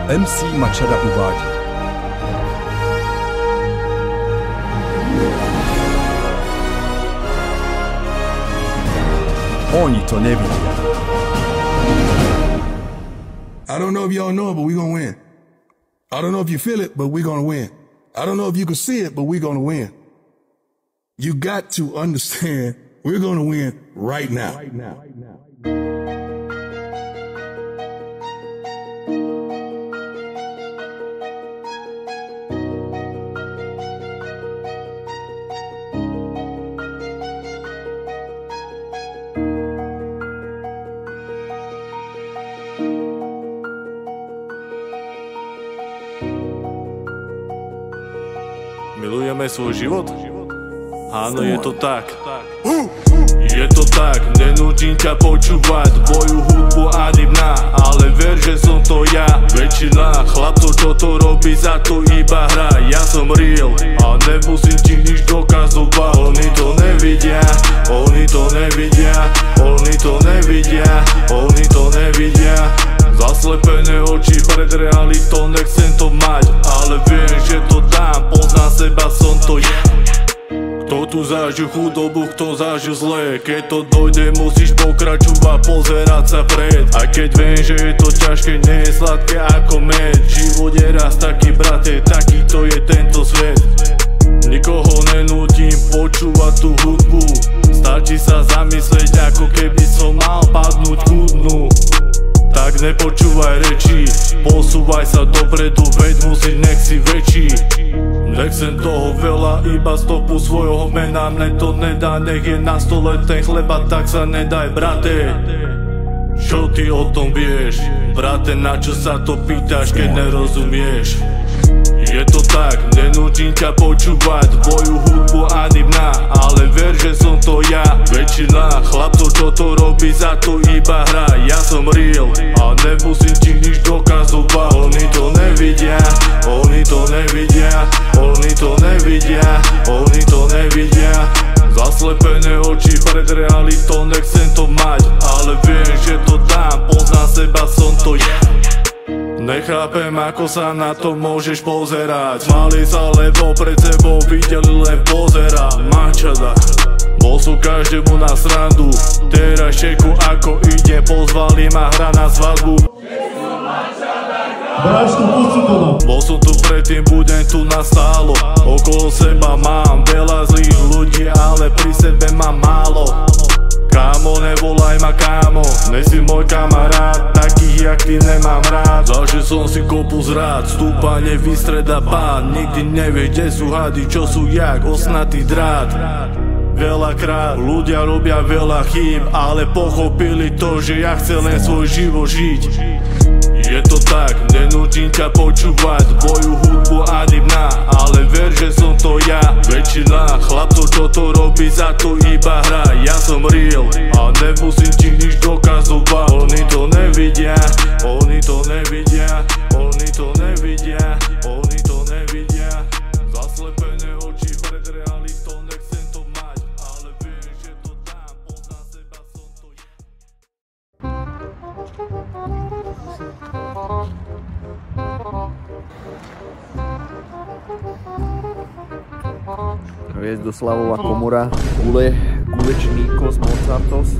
MC Machada uvádí. Oni to nevidia. I don't know if y'all know it, but we gonna win. I don't know if you feel it, but we're gonna win. I don't know if you can see it, but we're gonna win. You got to understand, we're gonna win right now. Milujeme svoj život? Áno, je to tak. Je to tak, nenútim ťa počúvať moju hudbu ani mňa, ale ver, že som to ja. Väčšina chlapcov, čo to robí, za to iba hra. Ja som real a nemusím ti nič dokazovať. Oni to nevidia, oni to nevidia, oni to nevidia, oni to nevidia. Zaslepené oči pred realitou, nechcem to mať, ale viem, že to dám, poznám seba, som to ja. Kto tu zažil chudobu, kto zažil zlé, keď to dojde, musíš pokračovať, pozerať sa pred. A keď viem, že je to ťažké, nie je sladké ako med. Život je raz taký, brate, takýto je tento svet. Nikoho nenútim počúvať tú hudbu, stačí sa zamyslieť, ako keby som mal padnúť ku dnu. Tak nepočúvaj reči, posúvaj sa dopredu, veď musíš, nech si väčší. Nechcem toho veľa, iba stopu svojho mena, mne to nedá, nech je na stole ten chleba, tak sa nedaj, brate. Čo ty o tom vieš, brate, na čo sa to pýtaš, keď nerozumieš? Je to tak, nenútim ťa počúvať moju hudbu ani mňa, ale ver, že som to ja. Väčšina chlapcov, čo to robí, za to iba hra. Ja som real a nemusím ti nič dokazovať. Oni to nevidia, oni to nevidia, oni to nevidia, oni to nevidia. Zaslepené oči pred realitou, nechcem to mať, ale viem, že to dám, poznám seba, som to ja. Nechápem, ako sa na to môžeš pozerať. Mali sa, lebo pred sebou videli len pozerať. Machada, bol som každému na srandu, teraz šeku ako ide, pozvali ma hra na svadbu. Bol som tu predtým, budem tu nastálo. Okolo seba mám veľa zlých ľudí, ale pri sebe mám málo. Kámo, nevolaj ma kámo, nesi môj kamarát, takých jak ty nemám rád. Zažil som si kopu zrád, stúpanie vystreda pád, nikdy nevie, kde sú hady, čo sú jak osnatý drát. Veľakrát ľudia robia veľa chýb, ale pochopili to, že ja chcem len svoj život žiť. Je to tak, nenútim ťa počúvať moju hudbu ani mňa, ale ver, že som to ja. Väčšina chlapcov, čo to robí, za to iba hra. Ja som real a nemusím ti nič dokazovať. Oni to nevidia, oni to nevidia, oni to nevidia, oni to nevidia. Zaslepené oči pred realitou, nechcem to mať, ale viem, že to dám, poznám seba, som to ja. Hviezdoslavová komora, Gulečníkos Mozartos.